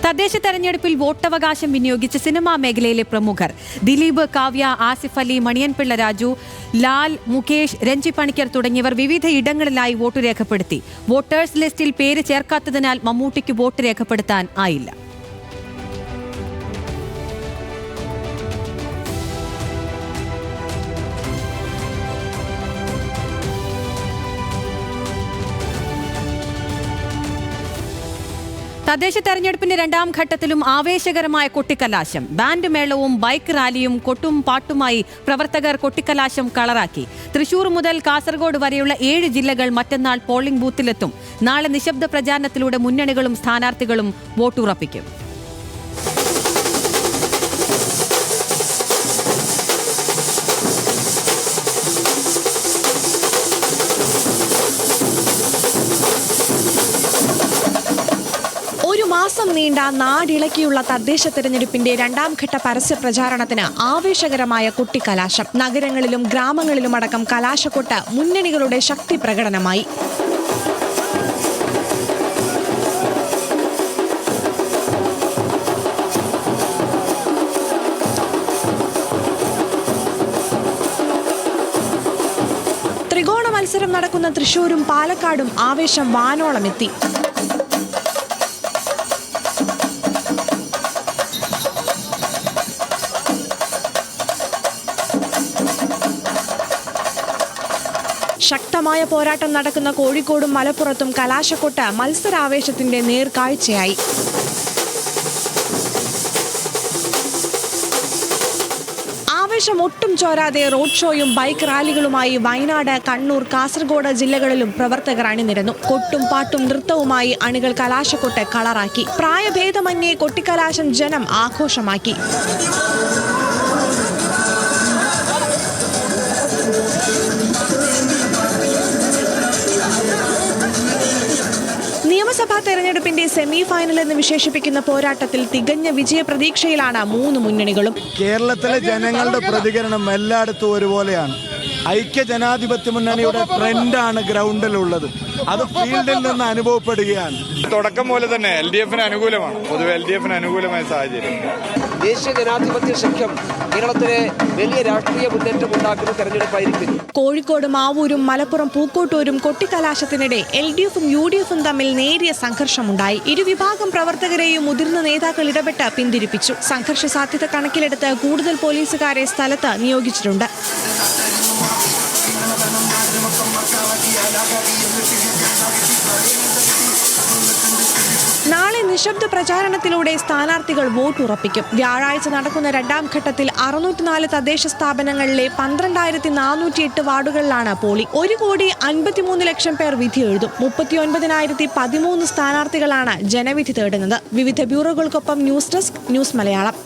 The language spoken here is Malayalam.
തദ്ദേശ തെരഞ്ഞെടുപ്പിൽ വോട്ടവകാശം വിനിയോഗിച്ച സിനിമാ മേഖലയിലെ പ്രമുഖർ ദിലീപ്, കാവ്യ, ആസിഫ് അലി, മണിയൻപിള്ള രാജു, ലാൽ, മുകേഷ്, രഞ്ജി പണിക്കർ തുടങ്ങിയവർ വിവിധ ഇടങ്ങളിലായി വോട്ട് രേഖപ്പെടുത്തി. വോട്ടേഴ്സ് ലിസ്റ്റിൽ പേര് ചേർക്കാത്തതിനാൽ മമ്മൂട്ടിക്ക് വോട്ട് രേഖപ്പെടുത്താൻ ആയില്ല. തദ്ദേശ തെരഞ്ഞെടുപ്പിന്റെ രണ്ടാം ഘട്ടത്തിലും ആവേശകരമായ കൊട്ടിക്കലാശം. ബാൻഡ് മേളവും ബൈക്ക് റാലിയും കൊട്ടും പാട്ടുമായി പ്രവർത്തകർ കൊട്ടിക്കലാശം കളറാക്കി. തൃശൂർ മുതൽ കാസർഗോഡ് വരെയുള്ള 7 ജില്ലകൾ മറ്റന്നാൾ പോളിംഗ് ബൂത്തിലെത്തും. നാളെ നിശബ്ദ പ്രചാരണത്തിലൂടെ മുന്നണികളും സ്ഥാനാർത്ഥികളും വോട്ടുറപ്പിക്കും. ഒരു മാസം നീണ്ട നാടിളക്കിയുള്ള തദ്ദേശ തെരഞ്ഞെടുപ്പിന്റെ രണ്ടാം ഘട്ട പരസ്യ പ്രചാരണത്തിന് ആവേശകരമായ കൊട്ടിക്കലാശം. നഗരങ്ങളിലും ഗ്രാമങ്ങളിലുമടക്കം കലാശക്കൊട്ട് മുന്നണികളുടെ ശക്തി പ്രകടനമായി. ത്രികോണ മത്സരം നടക്കുന്ന തൃശൂരും പാലക്കാടും ആവേശം വാനോളമെത്തി. ശക്തമായ പോരാട്ടം നടക്കുന്ന കോഴിക്കോടും മലപ്പുറത്തും കലാശക്കൊട്ട് മത്സരാവേശത്തിന്റെ നേർക്കാഴ്ചയായി. ആവേശം ഒട്ടും ചോരാതെ റോഡ് ഷോയും ബൈക്ക് റാലികളുമായി വയനാട്, കണ്ണൂർ, കാസർഗോഡ് ജില്ലകളിലും പ്രവർത്തകർ അണിനിരന്നു. കൊട്ടും പാട്ടും നൃത്തവുമായി അണികൾ കലാശക്കൊട്ട് കളറാക്കി. പ്രായഭേദമന്യേ കൊട്ടിക്കലാശം ജനം ആഘോഷമാക്കി. നിയമസഭാ തെരഞ്ഞെടുപ്പിന്റെ സെമി ഫൈനൽ എന്ന് വിശേഷിപ്പിക്കുന്ന പോരാട്ടത്തിൽ തികഞ്ഞ വിജയ പ്രതീക്ഷയിലാണ് 3 മുന്നണികളും. കേരളത്തിലെ ജനങ്ങളുടെ പ്രതികരണം എല്ലായിടത്തും ഒരുപോലെയാണ്. ഐക്യ ജനാധിപത്യ മുന്നണിയുടെ ട്രെൻഡാണ് ഗ്രൗണ്ടിലുള്ളത്. അത് ഫീൽഡിൽ നിന്ന് അനുഭവപ്പെടുകയാണ്. തുടക്കം പോലെ തന്നെ LDF-ന് അനുകൂലമാണ്. പൊതുവെ LDF-ന് അനുകൂലമായ സാഹചര്യം. ദേശീയ ജനാധിപത്യ സഖ്യം കേരളത്തിലെ വലിയ രാഷ്ട്രീയ മുന്നേറ്റം ഉണ്ടാക്കുന്ന തെരഞ്ഞെടുപ്പായിരിക്കും. കോഴിക്കോട് മാവൂരും മലപ്പുറം പൂക്കോട്ടൂരും കൊട്ടിക്കലാശത്തിനിടെ LDF-ഉം UDF-ഉം തമ്മിൽ നേരിയ സംഘർഷമുണ്ടായി. ഇരുവിഭാഗം പ്രവർത്തകരെയും മുതിർന്ന നേതാക്കൾ ഇടപെട്ട് പിന്തിരിപ്പിച്ചു. സംഘർഷ സാധ്യത കണക്കിലെടുത്ത് കൂടുതൽ പോലീസുകാരെ സ്ഥലത്ത് നിയോഗിച്ചിട്ടുണ്ട്. നാളെ നിശബ്ദ പ്രചാരണത്തിലൂടെ സ്ഥാനാർത്ഥികൾ വോട്ടുറപ്പിക്കും. വ്യാഴാഴ്ച നടക്കുന്ന രണ്ടാം ഘട്ടത്തിൽ 604 തദ്ദേശ സ്ഥാപനങ്ങളിലെ 12,408 വാർഡുകളിലാണ് പോളിംഗ്. 1,53,00,000 പേർ വിധി എഴുതും. 39,013 സ്ഥാനാർത്ഥികളാണ് ജനവിധി തേടുന്നത്. വിവിധ ബ്യൂറോകൾക്കൊപ്പം ന്യൂസ് ഡെസ്ക്, ന്യൂസ് മലയാളം.